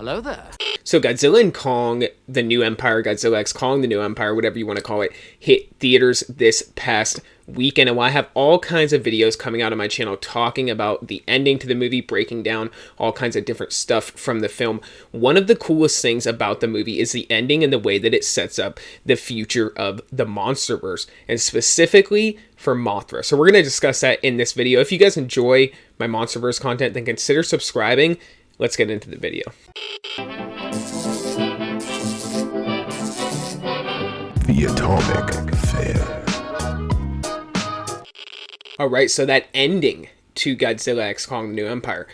Hello there. So Godzilla and Kong, the New Empire, Godzilla X Kong, the New Empire, whatever you want to call it, hit theaters this past weekend. And while I have all kinds of videos coming out on my channel talking about the ending to the movie, breaking down all kinds of different stuff from the film, one of the coolest things about the movie is the ending and the way that it sets up the future of the Monsterverse, and specifically for Mothra. So we're going to discuss that in this video. If you guys enjoy my Monsterverse content, then consider subscribing. Let's get into the video. The Atomic Fair. Alright, so that ending to Godzilla X Kong the New Empire,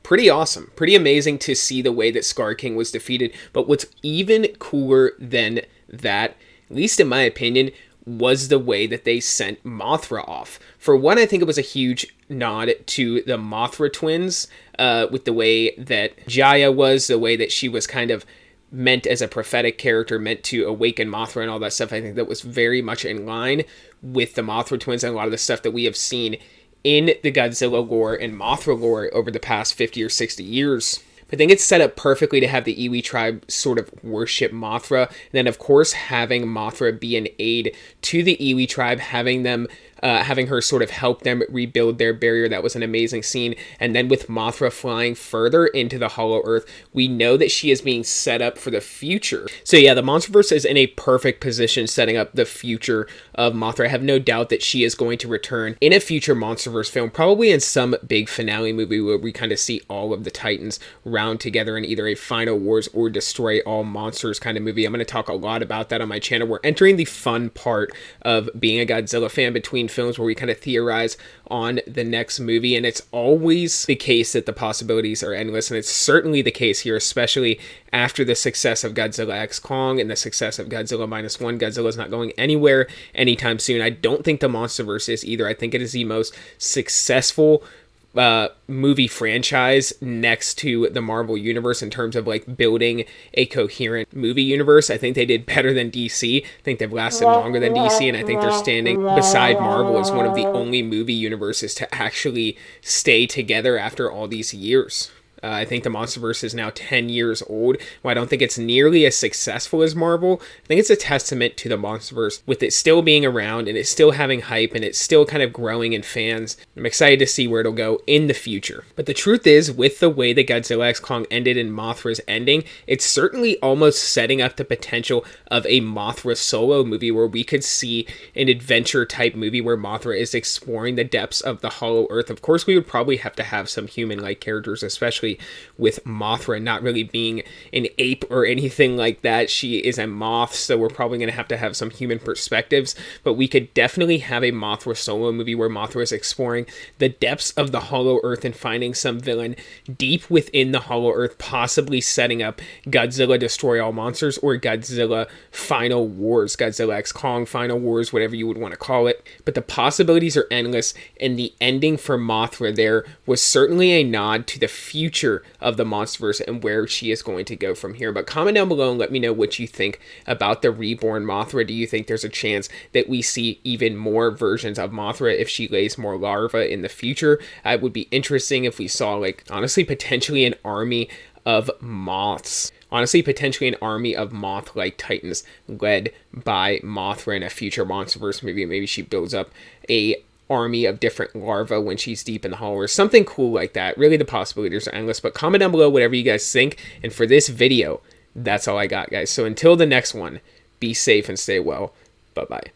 pretty awesome. Pretty amazing to see the way that Scar King was defeated. But what's even cooler than that, at least in my opinion, was the way that they sent Mothra off. For one, I think it was a huge nod to the Mothra twins, with the way that Jaya was, the way that she was kind of meant as a prophetic character, meant to awaken Mothra and all that stuff. I think that was very much in line with the Mothra twins and a lot of the stuff that we have seen in the Godzilla lore and Mothra lore over the past 50 or 60 years. I think it's set up perfectly to have the Iwi tribe sort of worship Mothra, and then of course having Mothra be an aid to the Iwi tribe, having her sort of help them rebuild their barrier. That was an amazing scene. And then with Mothra flying further into the Hollow Earth, we know that she is being set up for the future. So yeah, the Monsterverse is in a perfect position setting up the future of Mothra. I have no doubt that she is going to return in a future Monsterverse film, probably in some big finale movie where we kind of see all of the Titans round together in either a Final Wars or Destroy All Monsters kind of movie. I'm going to talk a lot about that on my channel. We're entering the fun part of being a Godzilla fan between films, where we kind of theorize on the next movie, and it's always the case that the possibilities are endless, and it's certainly the case here, especially after the success of Godzilla X Kong and the success of Godzilla -1. Godzilla's not going anywhere anytime soon. I don't think the Monsterverse is either. I think it is the most successful movie franchise next to the Marvel Universe in terms of like building a coherent movie universe. I think they did better than DC. I think they've lasted longer than DC, and I think they're standing beside Marvel as one of the only movie universes to actually stay together after all these years. I think the Monsterverse is now 10 years old. While I don't think it's nearly as successful as Marvel, I think it's a testament to the Monsterverse, with it still being around and it's still having hype and it's still kind of growing in fans. I'm excited to see where it'll go in the future. But the truth is, with the way that Godzilla X Kong ended and Mothra's ending, it's certainly almost setting up the potential of a Mothra solo movie where we could see an adventure type movie where Mothra is exploring the depths of the Hollow Earth. Of course, we would probably have to have some human-like characters, especially with Mothra not really being an ape or anything like that. She is a moth, so we're probably going to have some human perspectives, but we could definitely have a Mothra solo movie where Mothra is exploring the depths of the Hollow Earth and finding some villain deep within the Hollow Earth, possibly setting up Godzilla Destroy All Monsters or Godzilla Final Wars, Godzilla X Kong Final Wars, whatever you would want to call it. But the possibilities are endless, and the ending for Mothra there was certainly a nod to the future of the Monsterverse and where she is going to go from here. But comment down below and let me know what you think about the reborn Mothra. Do you think there's a chance that we see even more versions of Mothra if she lays more larvae in the future? It would be interesting if we saw, like, honestly, potentially an army of moths. Honestly, potentially an army of moth-like titans led by Mothra in a future Monsterverse movie. Maybe she builds up a army of different larvae when she's deep in the hollow, or something cool like that. Really, the possibilities are endless, but comment down below whatever you guys think. And for this video, that's all I got, guys. So until the next one, be safe and stay well. Bye-bye.